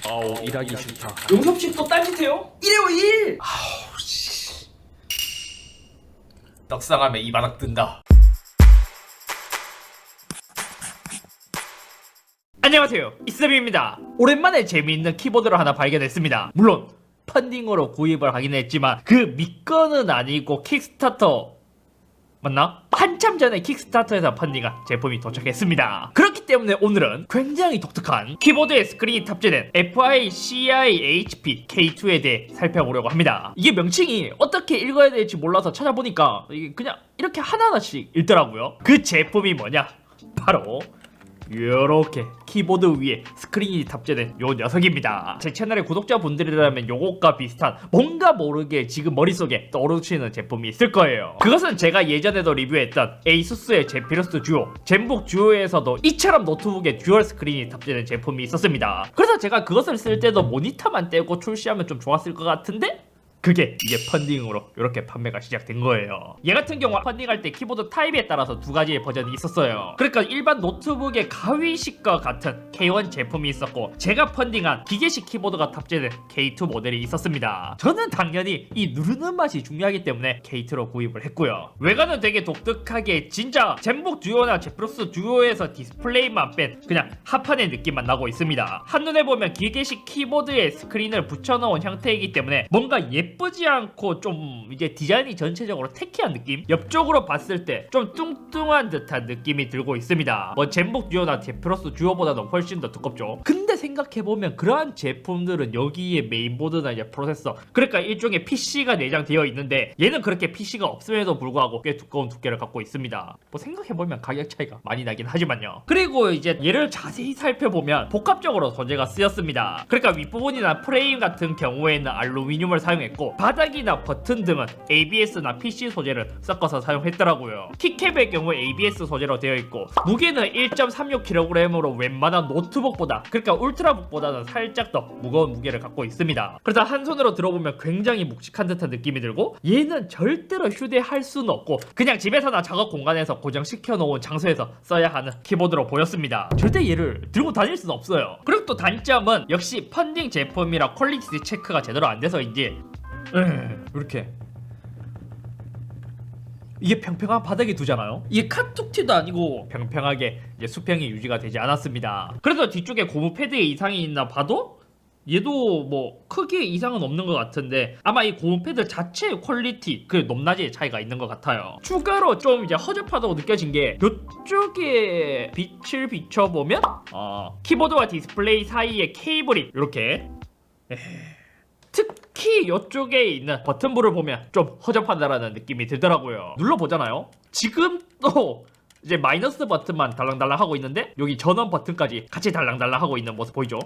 아우 일하기 싫다. 용섭씨 또 딴짓해요? 1회 1! 아우 씨. 떡상하면 이 바닥 뜬다. 안녕하세요, 이스텝입니다. 오랜만에 재미있는 키보드를 하나 발견했습니다. 물론 펀딩으로 구입을 하긴 했지만 그 밑거는 아니고 킥스타터 맞나? 한참 전에 킥스타터에서 펀딩한 제품이 도착했습니다. 그렇기 때문에 오늘은 굉장히 독특한 키보드에 스크린이 탑재된 FICI-HP K2에 대해 살펴보려고 합니다. 이게 명칭이 어떻게 읽어야 될지 몰라서 찾아보니까 이게 그냥 이렇게 하나하나씩 읽더라고요. 그 제품이 뭐냐? 바로 요렇게 키보드 위에 스크린이 탑재된 요 녀석입니다. 제 채널의 구독자분들이라면 요것과 비슷한 뭔가 모르게 지금 머릿속에 떠오르시는 제품이 있을 거예요. 그것은 제가 예전에도 리뷰했던 에이수스의 제피러스 듀오, 젠북 듀오에서도 이처럼 노트북에 듀얼 스크린이 탑재된 제품이 있었습니다. 그래서 제가 그것을 쓸 때도 모니터만 떼고 출시하면 좀 좋았을 것 같은데 그게 이제 펀딩으로 이렇게 판매가 시작된 거예요. 얘 같은 경우 펀딩할 때 키보드 타입에 따라서 두 가지의 버전이 있었어요. 그러니까 일반 노트북의 가위식과 같은 K1 제품이 있었고 제가 펀딩한 기계식 키보드가 탑재된 K2 모델이 있었습니다. 저는 당연히 이 누르는 맛이 중요하기 때문에 K2로 구입을 했고요. 외관은 되게 독특하게 진짜 젠북 듀오나 제피러스 듀오에서 디스플레이만 뺀 그냥 합판의 느낌만 나고 있습니다. 한눈에 보면 기계식 키보드에 스크린을 붙여놓은 형태이기 때문에 뭔가 예쁘지 않고 좀 이제 디자인이 전체적으로 테키한 느낌? 옆쪽으로 봤을 때 좀 뚱뚱한 듯한 느낌이 들고 있습니다. 뭐 젠북 듀오나 제피러스 듀오보다는 훨씬 더 두껍죠. 근데 생각해보면 그러한 제품들은 여기에 메인보드나 이제 프로세서, 그러니까 일종의 PC가 내장되어 있는데 얘는 그렇게 PC가 없음에도 불구하고 꽤 두꺼운 두께를 갖고 있습니다. 뭐 생각해보면 가격 차이가 많이 나긴 하지만요. 그리고 이제 얘를 자세히 살펴보면 복합적으로 소재가 쓰였습니다. 그러니까 윗부분이나 프레임 같은 경우에는 알루미늄을 사용했고 바닥이나 버튼 등은 ABS나 PC 소재를 섞어서 사용했더라고요. 키캡의 경우 ABS 소재로 되어 있고 무게는 1.36kg으로 웬만한 노트북보다, 그러니까 울트라북보다는 살짝 더 무거운 무게를 갖고 있습니다. 그래서 한 손으로 들어보면 굉장히 묵직한 듯한 느낌이 들고 얘는 절대로 휴대할 수는 없고 그냥 집에서나 작업 공간에서 고정시켜 놓은 장소에서 써야 하는 키보드로 보였습니다. 절대 얘를 들고 다닐 수는 없어요. 그리고 또 단점은 역시 펀딩 제품이라 퀄리티 체크가 제대로 안 돼서인지 이렇게 이게 평평한 바닥에 두잖아요. 이게 카툭티도 아니고 평평하게 이제 수평이 유지가 되지 않았습니다. 그래서 뒤쪽에 고무 패드에 이상이 있나 봐도 얘도 뭐 크게 이상은 없는 것 같은데 아마 이 고무 패드 자체의 퀄리티 그 높낮이의 차이가 있는 것 같아요. 추가로 좀 이제 허접하다고 느껴진 게 이쪽에 빛을 비춰보면 키보드와 디스플레이 사이에 케이블이 이렇게 특히 이쪽에 있는 버튼부를 보면 좀 허접하다라는 느낌이 들더라고요. 눌러보잖아요. 지금 또 이제 마이너스 버튼만 달랑달랑 하고 있는데 여기 전원 버튼까지 같이 달랑달랑 하고 있는 모습 보이죠?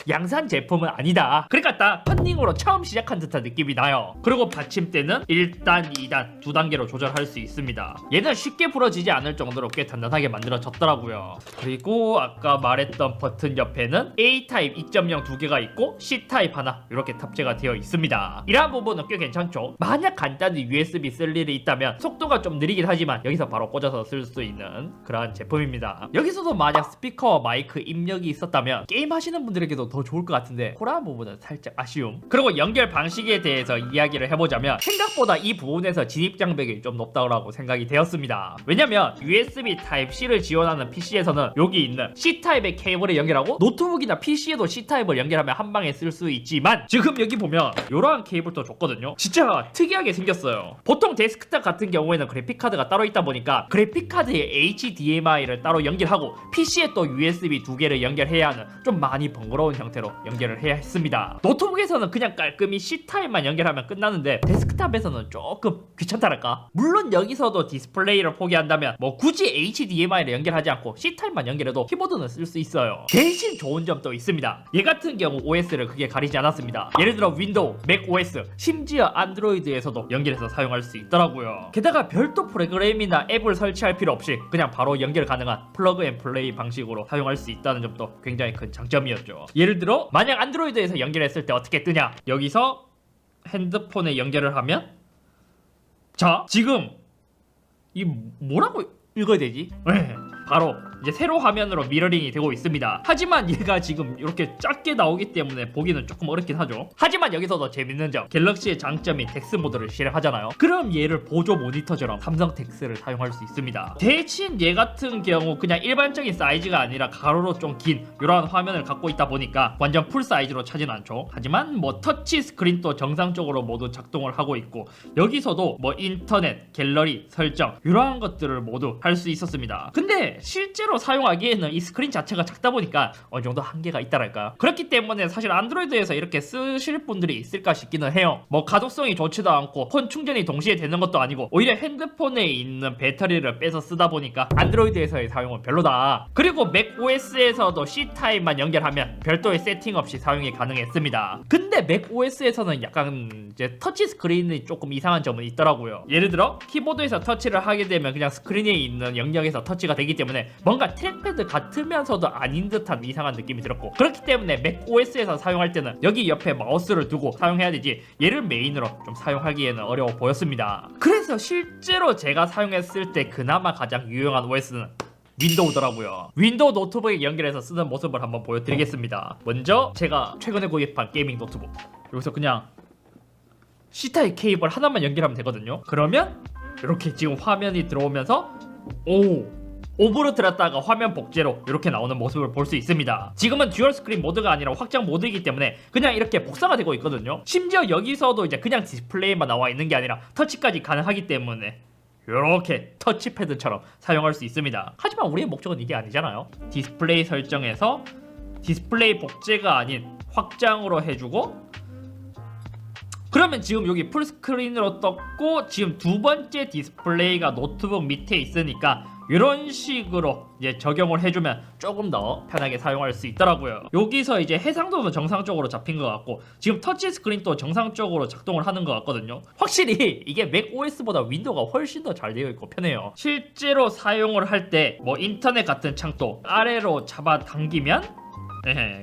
양산 제품은 아니다. 그러니까 딱 펀딩으로 처음 시작한 듯한 느낌이 나요. 그리고 받침대는 1단, 2단 두 단계로 조절할 수 있습니다. 얘는 쉽게 부러지지 않을 정도로 꽤 단단하게 만들어졌더라고요. 그리고 아까 말했던 버튼 옆에는 A타입 2.0 두 개가 있고 C타입 하나 이렇게 탑재가 되어 있습니다. 이러한 부분은 꽤 괜찮죠? 만약 간단히 USB 쓸 일이 있다면 속도가 좀 느리긴 하지만 여기서 바로 꽂아서 쓸 수 있는 그러한 제품입니다. 여기서도 만약 스피커와 마이크 입력이 있었다면 게임 하시는 분들에게도 더 좋을 것 같은데 그러한 부분은 살짝 아쉬움. 그리고 연결 방식에 대해서 이야기를 해보자면 생각보다 이 부분에서 진입 장벽이 좀 높다고 생각이 되었습니다. 왜냐면 USB Type-C를 지원하는 PC에서는 여기 있는 C타입의 케이블을 연결하고 노트북이나 PC에도 C타입을 연결하면 한 방에 쓸 수 있지만 지금 여기 보면 이러한 케이블도 줬거든요. 진짜 특이하게 생겼어요. 보통 데스크탑 같은 경우에는 그래픽카드가 따로 있다 보니까 그래픽카드에 HDMI를 따로 연결하고 PC에 또 USB 두 개를 연결해야 하는 좀 많이 번거로운 형태로 연결을 해야 했습니다. 노트북에서는 그냥 깔끔히 C타입만 연결하면 끝나는데 데스크탑에서는 조금 귀찮다랄까? 물론 여기서도 디스플레이를 포기한다면 뭐 굳이 HDMI를 연결하지 않고 C타입만 연결해도 키보드는 쓸 수 있어요. 대신 좋은 점도 있습니다. 얘 같은 경우 OS를 크게 가리지 않았습니다. 예를 들어 윈도우, 맥 OS, 심지어 안드로이드에서도 연결해서 사용할 수 있더라고요. 게다가 별도 프로그램이나 앱을 설치할 필요 없이 그냥 바로 연결 가능한 플러그 앤 플레이 방식으로 사용할 수 있다는 점도 굉장히 큰 장점이었죠. 예를 들어 만약 안드로이드에서 연결했을 때 어떻게 뜨냐? 여기서 핸드폰에 연결을 하면 자 지금 이 뭐라고 읽어야 되지? 바로 이제 세로 화면으로 미러링이 되고 있습니다. 하지만 얘가 지금 이렇게 작게 나오기 때문에 보기는 조금 어렵긴 하죠. 하지만 여기서도 재밌는 점, 갤럭시의 장점인 덱스 모드를 실행하잖아요. 그럼 얘를 보조 모니터처럼 삼성 덱스를 사용할 수 있습니다. 대신 얘 같은 경우 그냥 일반적인 사이즈가 아니라 가로로 좀 긴 이런 화면을 갖고 있다 보니까 완전 풀 사이즈로 차진 않죠. 하지만 뭐 터치 스크린도 정상적으로 모두 작동을 하고 있고, 여기서도 뭐 인터넷, 갤러리, 설정 이러한 것들을 모두 할 수 있었습니다. 근데 실제로 사용하기에는 이 스크린 자체가 작다 보니까 어느 정도 한계가 있다랄까. 그렇기 때문에 사실 안드로이드에서 이렇게 쓰실 분들이 있을까 싶기는 해요. 뭐 가독성이 좋지도 않고 폰 충전이 동시에 되는 것도 아니고 오히려 핸드폰에 있는 배터리를 빼서 쓰다 보니까 안드로이드에서의 사용은 별로다. 그리고 맥 OS에서도 C타입만 연결하면 별도의 세팅 없이 사용이 가능했습니다. 근데 맥 OS에서는 약간 이제 터치 스크린이 조금 이상한 점은 있더라고요. 예를 들어 키보드에서 터치를 하게 되면 그냥 스크린에 있는 영역에서 터치가 되기 때문에 뭔가 트랙패드 같으면서도 아닌 듯한 이상한 느낌이 들었고, 그렇기 때문에 맥 OS에서 사용할 때는 여기 옆에 마우스를 두고 사용해야 되지 얘를 메인으로 좀 사용하기에는 어려워 보였습니다. 그래서 실제로 제가 사용했을 때 그나마 가장 유용한 OS는 윈도우더라고요. 윈도우 노트북에 연결해서 쓰는 모습을 한번 보여드리겠습니다. 먼저 제가 최근에 구입한 게이밍 노트북, 여기서 그냥 C타입 케이블 하나만 연결하면 되거든요. 그러면 이렇게 지금 화면이 들어오면서 오브로 들었다가 화면 복제로 이렇게 나오는 모습을 볼 수 있습니다. 지금은 듀얼 스크린 모드가 아니라 확장 모드이기 때문에 그냥 이렇게 복사가 되고 있거든요. 심지어 여기서도 이제 그냥 디스플레이만 나와 있는 게 아니라 터치까지 가능하기 때문에 이렇게 터치패드처럼 사용할 수 있습니다. 하지만 우리의 목적은 이게 아니잖아요. 디스플레이 설정에서 디스플레이 복제가 아닌 확장으로 해주고, 그러면 지금 여기 풀스크린으로 떴고 지금 두 번째 디스플레이가 노트북 밑에 있으니까 이런 식으로 이제 적용을 해주면 조금 더 편하게 사용할 수 있더라고요. 여기서 이제 해상도도 정상적으로 잡힌 것 같고 지금 터치 스크린도 정상적으로 작동을 하는 것 같거든요. 확실히 이게 맥 OS보다 윈도우가 훨씬 더 잘 되어 있고 편해요. 실제로 사용을 할 때 뭐 인터넷 같은 창도 아래로 잡아당기면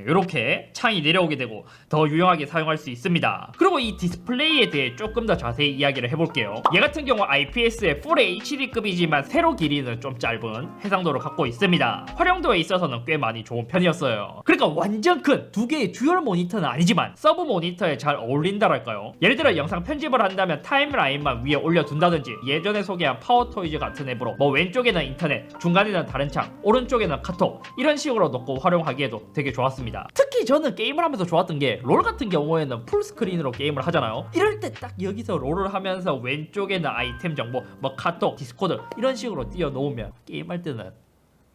이렇게 창이 내려오게 되고 더 유용하게 사용할 수 있습니다. 그리고 이 디스플레이에 대해 조금 더 자세히 이야기를 해볼게요. 얘 같은 경우 IPS의 Full HD급이지만 세로 길이는 좀 짧은 해상도를 갖고 있습니다. 활용도에 있어서는 꽤 많이 좋은 편이었어요. 그러니까 완전 큰 두 개의 듀얼 모니터는 아니지만 서브 모니터에 잘 어울린다랄까요. 예를 들어 영상 편집을 한다면 타임라인만 위에 올려둔다든지, 예전에 소개한 파워토이즈 같은 앱으로 뭐 왼쪽에는 인터넷, 중간에는 다른 창, 오른쪽에는 카톡 이런 식으로 놓고 활용하기에도 되게 좋았습니다. 특히 저는 게임을 하면서 좋았던 게 롤 같은 경우에는 풀스크린으로 게임을 하잖아요. 이럴 때 딱 여기서 롤을 하면서 왼쪽에는 아이템 정보, 뭐 카톡, 디스코드 이런 식으로 띄워놓으면 게임할 때는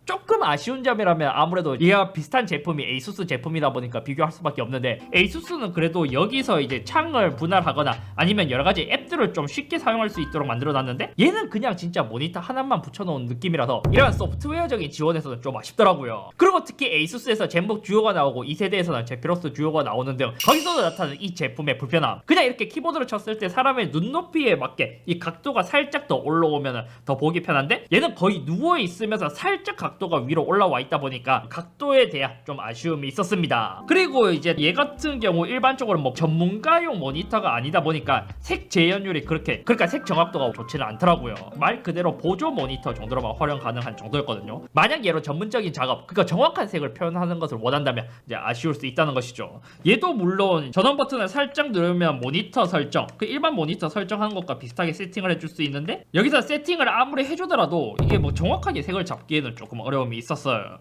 조금 아쉬운 점이라면 아무래도 얘가 비슷한 제품이 에이수스 제품이다 보니까 비교할 수밖에 없는데, 에이수스는 그래도 여기서 이제 창을 분할하거나 아니면 여러가지 앱들을 좀 쉽게 사용할 수 있도록 만들어놨는데 얘는 그냥 진짜 모니터 하나만 붙여놓은 느낌이라서 이런 소프트웨어적인 지원에서는 좀 아쉽더라고요. 그리고 특히 에이수스에서 젠북 듀오가 나오고 2세대에서는 제피러스 듀오가 나오는 등 거기서도 나타나는 이 제품의 불편함, 그냥 이렇게 키보드를 쳤을 때 사람의 눈높이에 맞게 이 각도가 살짝 더 올라오면 더 보기 편한데 얘는 거의 누워있으면서 살짝 각도가 위로 올라와 있다 보니까 각도에 대한 좀 아쉬움이 있었습니다. 그리고 이제 얘 같은 경우 일반적으로 뭐 전문가용 모니터가 아니다 보니까 색 재현율이 그러니까 색 정확도가 좋지는 않더라고요. 말 그대로 보조 모니터 정도로만 활용 가능한 정도였거든요. 만약 얘로 전문적인 작업, 그러니까 정확한 색을 표현하는 것을 원한다면 이제 아쉬울 수 있다는 것이죠. 얘도 물론 전원 버튼을 살짝 누르면 모니터 설정, 그 일반 모니터 설정하는 것과 비슷하게 세팅을 해줄 수 있는데 여기서 세팅을 아무리 해주더라도 이게 뭐 정확하게 색을 잡기에는 조금 어려움이 있었어요.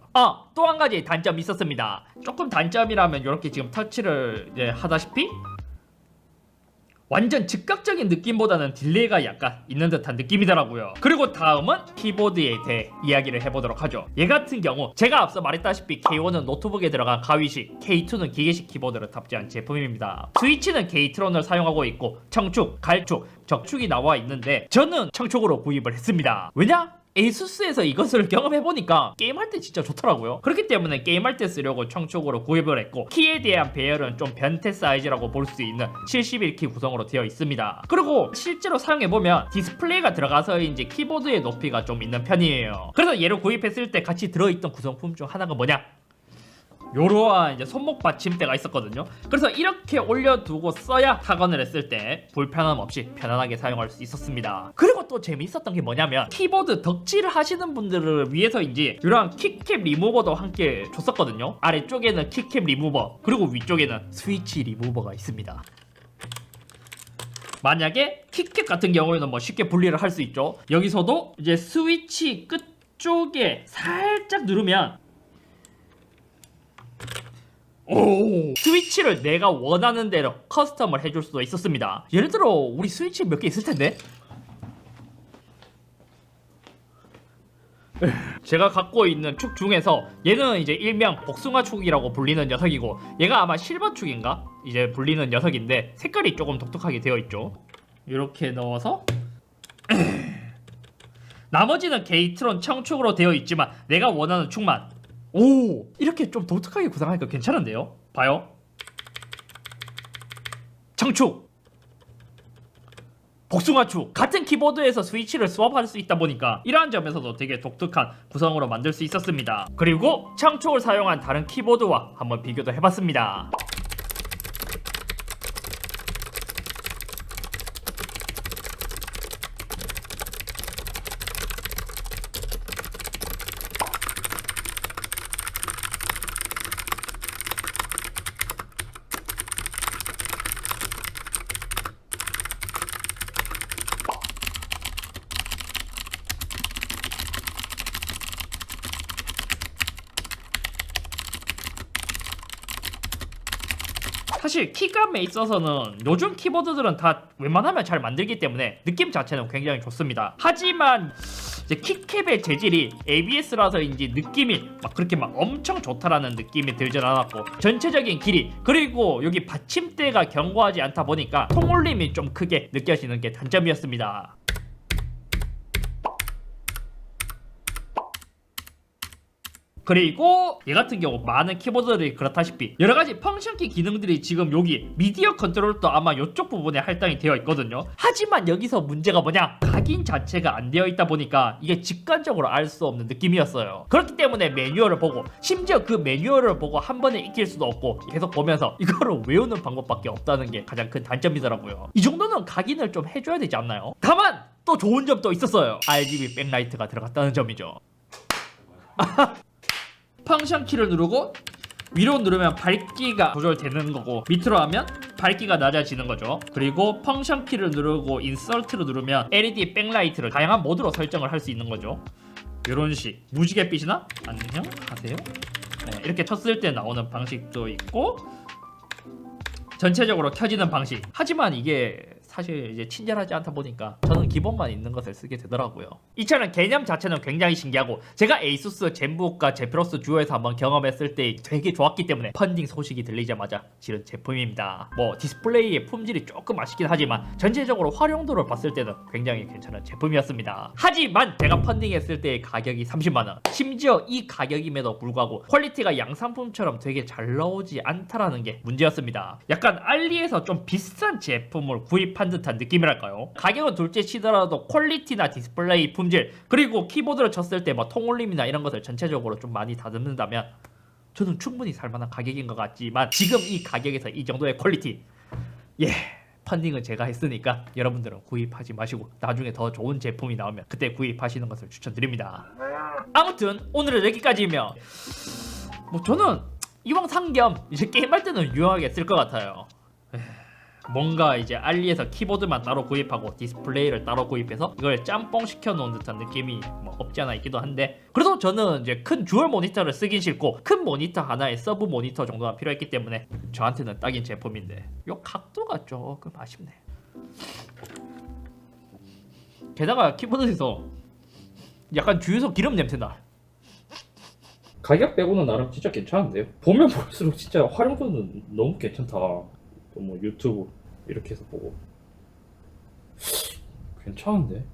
또 한 가지 단점이 있었습니다. 조금 단점이라면 이렇게 지금 터치를 이제 하다시피 완전 즉각적인 느낌보다는 딜레이가 약간 있는 듯한 느낌이더라고요. 그리고 다음은 키보드에 대해 이야기를 해보도록 하죠. 얘 같은 경우 제가 앞서 말했다시피 K1은 노트북에 들어간 가위식, K2는 기계식 키보드를 탑재한 제품입니다. 스위치는 게이트론을 사용하고 있고 청축, 갈축, 적축이 나와 있는데 저는 청축으로 구입을 했습니다. 왜냐? 에이수스에서 이것을 경험해보니까 게임할 때 진짜 좋더라고요. 그렇기 때문에 게임할 때 쓰려고 청축으로 구입을 했고, 키에 대한 배열은 좀 변태 사이즈라고 볼 수 있는 71키 구성으로 되어 있습니다. 그리고 실제로 사용해보면 디스플레이가 들어가서인지 키보드의 높이가 좀 있는 편이에요. 그래서 얘를 구입했을 때 같이 들어있던 구성품 중 하나가 뭐냐? 요러한 이제 손목 받침대가 있었거든요. 그래서 이렇게 올려두고 써야 타건을 했을 때 불편함 없이 편안하게 사용할 수 있었습니다. 그리고 또 재미있었던 게 뭐냐면 키보드 덕질을 하시는 분들을 위해서인지 이런 키캡 리무버도 함께 줬었거든요. 아래쪽에는 키캡 리무버 그리고 위쪽에는 스위치 리무버가 있습니다. 만약에 키캡 같은 경우에는 뭐 쉽게 분리를 할 수 있죠. 여기서도 이제 스위치 끝쪽에 살짝 누르면 오! 스위치를 내가 원하는 대로 커스텀을 해줄 수도 있었습니다. 예를 들어 우리 스위치 몇 개 있을 텐데 제가 갖고 있는 축 중에서 얘는 이제 일명 복숭아 축이라고 불리는 녀석이고 얘가 아마 실버 축인가? 이제 불리는 녀석인데 색깔이 조금 독특하게 되어 있죠. 이렇게 넣어서 나머지는 게이트론 청축으로 되어 있지만 내가 원하는 축만 오! 이렇게 좀 독특하게 구성하니까 괜찮은데요? 봐요. 청축 복숭아축 같은 키보드에서 스위치를 스왑할 수 있다 보니까 이러한 점에서도 되게 독특한 구성으로 만들 수 있었습니다. 그리고 청축을 사용한 다른 키보드와 한번 비교도 해봤습니다. 사실 키감에 있어서는 요즘 키보드들은 다 웬만하면 잘 만들기 때문에 느낌 자체는 굉장히 좋습니다. 하지만 이제 키캡의 재질이 ABS라서인지 느낌이 막 그렇게 막 엄청 좋다라는 느낌이 들진 않았고 전체적인 길이 그리고 여기 받침대가 견고하지 않다 보니까 통울림이 좀 크게 느껴지는 게 단점이었습니다. 그리고 얘 같은 경우 많은 키보드들이 그렇다시피 여러가지 펑션키 기능들이 지금 여기 미디어 컨트롤도 아마 이쪽 부분에 할당이 되어 있거든요. 하지만 여기서 문제가 뭐냐, 각인 자체가 안 되어 있다 보니까 이게 직관적으로 알 수 없는 느낌이었어요. 그렇기 때문에 매뉴얼을 보고 심지어 그 매뉴얼을 보고 한 번에 익힐 수도 없고 계속 보면서 이거를 외우는 방법밖에 없다는 게 가장 큰 단점이더라고요. 이 정도는 각인을 좀 해줘야 되지 않나요? 다만 또 좋은 점도 있었어요. RGB 백라이트가 들어갔다는 점이죠. 펑션 키를 누르고 위로 누르면 밝기가 조절되는 거고 밑으로 하면 밝기가 낮아지는 거죠. 그리고 펑션 키를 누르고 인설트를 누르면 LED 백라이트를 다양한 모드로 설정을 할 수 있는 거죠. 이런 식 무지갯빛이나 안녕하세요 이렇게 쳤을 때 나오는 방식도 있고 전체적으로 켜지는 방식. 하지만 이게 사실 이제 친절하지 않다 보니까 저는 기본만 있는 것을 쓰게 되더라고요. 이 차는 개념 자체는 굉장히 신기하고 제가 에이수스 젠북과 제피로스 듀오에서 한번 경험했을 때 되게 좋았기 때문에 펀딩 소식이 들리자마자 지른 제품입니다. 뭐 디스플레이의 품질이 조금 아쉽긴 하지만 전체적으로 활용도를 봤을 때는 굉장히 괜찮은 제품이었습니다. 하지만 제가 펀딩했을 때의 가격이 30만원, 심지어 이 가격임에도 불구하고 퀄리티가 양산품처럼 되게 잘 나오지 않다라는 게 문제였습니다. 약간 알리에서 좀 비싼 제품을 구입한 듯한 느낌이랄까요. 가격은 둘째 치더라도 퀄리티나 디스플레이 품질 그리고 키보드를 쳤을 때 뭐 통울림이나 이런 것을 전체적으로 좀 많이 다듬는다면 저는 충분히 살만한 가격인 것 같지만 지금 이 가격에서 이 정도의 퀄리티 펀딩은 제가 했으니까 여러분들은 구입하지 마시고 나중에 더 좋은 제품이 나오면 그때 구입하시는 것을 추천드립니다. 아무튼 오늘은 여기까지이며 뭐 저는 이왕 산 겸 이제 게임할 때는 유용하게 쓸 것 같아요. 뭔가 이제 알리에서 키보드만 따로 구입하고 디스플레이를 따로 구입해서 이걸 짬뽕 시켜 놓은 듯한 느낌이 뭐 없지 않아 있기도 한데 그래도 저는 이제 큰 듀얼 모니터를 쓰긴 싫고 큰 모니터 하나에 서브 모니터 정도가 필요했기 때문에 저한테는 딱인 제품인데 요 각도가 조금 아쉽네. 게다가 키보드에서 약간 주유소 기름 냄새나. 가격 빼고는 나름 진짜 괜찮은데요. 보면 볼수록 진짜 활용도는 너무 괜찮다. 또 뭐 유튜브 이렇게 해서 보고 괜찮은데?